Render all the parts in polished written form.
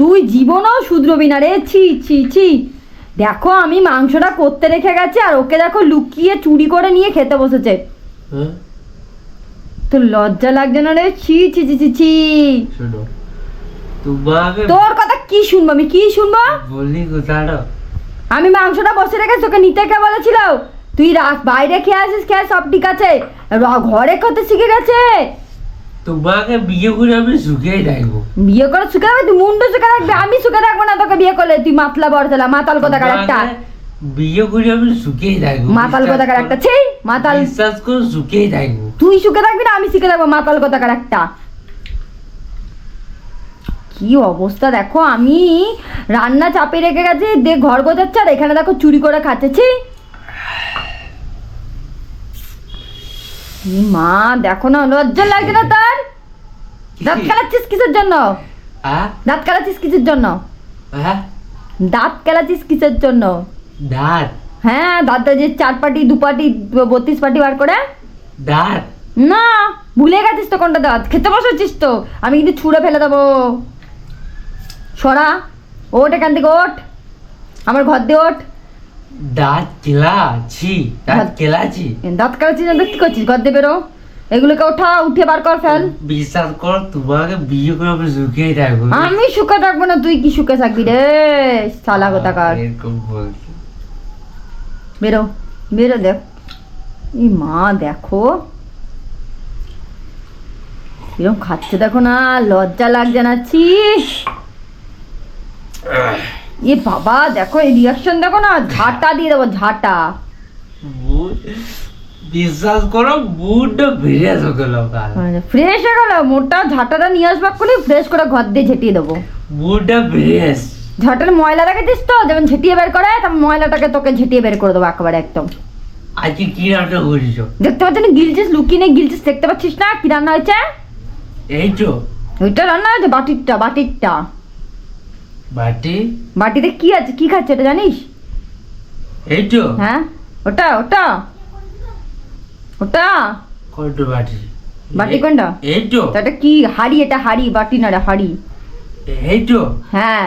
তুই জীবনও শুধরবি না রে, ছি ছি ছি। দেখো আমি মাংসটা করতে রেখে গেছি আর ওকে দেখো লুকিয়ে চুরি করে নিয়ে খেতে বসেছে। তোর লজ্জা লাগছে না রে? ছি ছি ছি ছি ছি। তোর কথা কি শুনবো আমি, কি শুনবো? বলি কোথাটা আমি মাংসটা বসে রেখেছি, তোকে নিতে কে বলেছিল? তুই বাইরে খেয়ে আসিস, খেয়ে সব ঠিক আছে, ঘরে খেতে শিখে গেছে। তোমাকে বিয়ে করে আমি সুখেই থাকবো। বিয়ে করে সুখে রাখবি? তুই মুন্ডু সুখে রাখবি, আমি সুখে রাখবো না তোকে বিয়ে করলে। তুই মাতলা বড়তলা, মাতাল কোথাকার একটা। বিয়ে করে আমি সুখেই থাকবো। মাতাল কোথাকার একটা, ছি মাতাল। বিশ্বাস করে সুখেই থাকবো। তুই সুখে থাকবি না আমি সুখে থাকবো, মাতাল কোথাকার একটা। কি অবস্থা দেখো, আমি রান্না চাপে রেখে গেছি, দেখ ঘর গোছাচ্ছে আর এখানে দেখো চুরি করে খাচ্ছে। ছি মা, দেখো না, লজ্জা লাগছে না তার? দাঁত কেলাচ্ছিস কিসের জন্য? দাঁত কেলাচ্ছিস কিসের জন্য? দাঁত কেলাচ্ছিস কিসের জন্য? দাঁত? হ্যাঁ, দাঁতটা যে 4 পাটি 2 পাটি 32 পাটি বার করে। দাঁত না, ভুলে গেছিস তো কোনটা দাঁত। খেতে বসেছিস তো, আমি কিন্তু ছুঁড়ে ফেলে দেবো। সরা, ওঠ এখান থেকে, ওঠ আমার ঘর দিয়ে ওঠ। দাঁত কেলাচ্ছি? দাঁত কেলাচ্ছি? দাঁত কেলাচ্ছিস না? কি করছিস? ঘর দিয়ে বেরো, এগুলোকে ওঠা, উঠে বার কর, ফেল। বিশ্বাস কর, তোমাকে বিয়ে করে আমি সুখেই থাকবো। আমি সুখে থাকবো না? তুই কি সুখে থাকবি রে শালা কোথাকার? এরকম বলছি। বেরো বেরো, দেখ এই মা দেখো এরকম খাচ্ছে, দেখো না, লজ্জা লাগছে না? ছি এ বাবা, দেখো এই রিয়াকশন দেখো না, ঝাঁটা দিয়ে দেবো, ঝাঁটা। বিশ্বাস করো, মুডটা ফ্রেশ হয়ে গেল। ফ্রেশ হয়ে গেল? মোটা ঝাঁটাটা নিয়ে আসবা করে ফ্রেশ করে ঘর দিয়ে ঝেঁটিয়ে দেবো। মুডটা ফ্রেশ। ঝাঁটার ময়লা দেখেছিস তো, যেমন ঝেঁটিয়ে বের করে, তেমন ময়লাটাকে তোকে ঝেঁটিয়ে বের করে দেবো একেবারে একদম। আজকে কি রান্না করেছো? দেখতে পাচ্ছিস না গিলছিস, লুকিয়ে নেই গিলছিস, দেখতে পাচ্ছিস না কি রান্না হয়েছে? এই তো ওইটা রান্না হয়েছে, বাটিরটা, বাটিরটা। বাটি? বাটিতে কি আছে, কি খাচ্ছে এটা জানিস? এই তো। হ্যাঁ, ওটা ওটা ওটা কোনটা বাটি? বাটি কোনটা? এই তো। এটা কি হাড়ি? এটা হাড়ি, বাটি না রে, হাড়ি। এই তো। হ্যাঁ,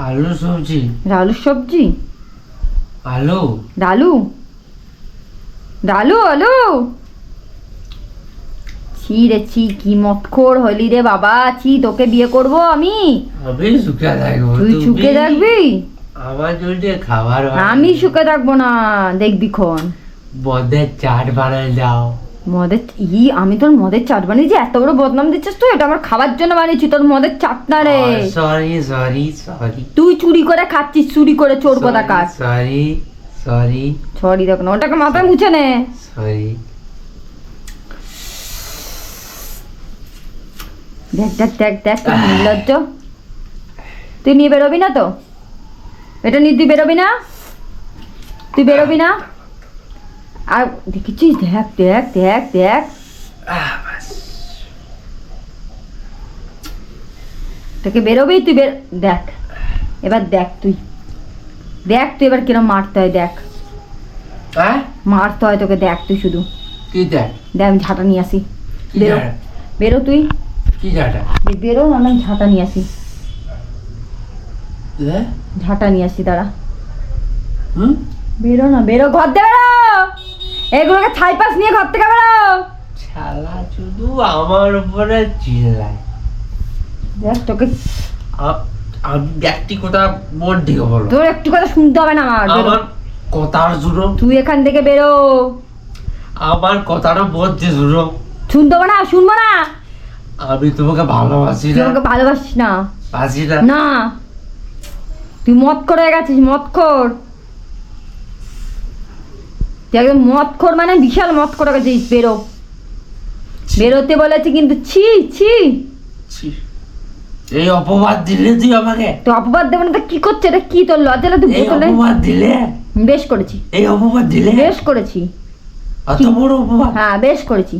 আলু সবজি। আলুর সবজি? আলু? ডালু? ডালু আলু? ছি রে ছি, কি মতখোর হলি রে বাবা। ছি, তোকে বিয়ে করবো আমি? আমি সুখে থাকবো। তুই সুখে থাকবি? আমার জন্য খাবার আমি সুখে থাকবো না, দেখবি খন। মদের চাট বানায় দাও। মদের আমি তোর মদের চাট বানিয়েছি? এত বড় বদনাম দিচ্ছিস তুই? এটা আমার খাবার জন্য বানিয়েছি, তোর মদের চাট না রে। Sorry sorry sorry. তুই চুরি করে খাচ্ছিস, চুরি করে, চোর কোথাকার। সরি সরি সরি, দেখ না, ওটাকে মাথায় মুছে নে। সরি। দেখ দেখ দেখ দেখ, তোর নির্লজ্জ। তুই নিয়ে বেরোবি না তো? এটা নিয়ে তুই বেরোবি না? তুই বেরোবি না? আর দেখেছিস? দেখ দেখ দেখ দেখ, তোকে বেরোবি তুই? দেখ এবার, দেখ তুই, দেখ তুই এবার কিরম মারতে হয়, দেখ মারতে হয় তোকে, দেখ তুই শুধু। কি দেখ? দেখ আমি ঝাঁটা নিয়ে আসি, বেরো বেরো তুই। কি ঝাঁটা? বেরো না, আমি ঝাঁটা নিয়ে আসি, ঝাঁটা নিয়ে আসি, দাঁড়া। বেরো না, বেরো, ঘর দিয়ে বেরো, এগুলোকে ছাই পাশ নিয়ে ঘর থেকে বেরো। শালা শুধু আমার উপরে চিল্লায়। দেখ তোকে আমি ব্যক্তিগত বোন থেকে বলো। তোর একটু কথা শুনতে হবে না আমার, বেরো। আমার কথার শুনো। তুই এখান থেকে বেরো। আমার কথাটা বলতে শুনো। শুনতে হবে না, শুনবো না। আমি তোমাকে ভালোবাসি তুই না। আমাকে ভালোবাসিস না? বাসি না। না, তুই মদ করে গেছিস, মদ খোর। তুই একদম মদ খোর, মানে বিশাল মদ করে গেছিস। বেরো, বেরোতে বলেছি কিন্তু। ছি ছি, এই অপবাদ দিলে তুই আমাকে? তো অপবাদ দেবো না তো কি করছে? এটা কি তোর লজ্জা লাগে? তুই এই বোতলে অপবাদ দিলে? বেশ করেছি, এই অপবাদ দিলে? বেশ করেছি। অত বড় অপবাদ? হ্যাঁ, বেশ করেছি।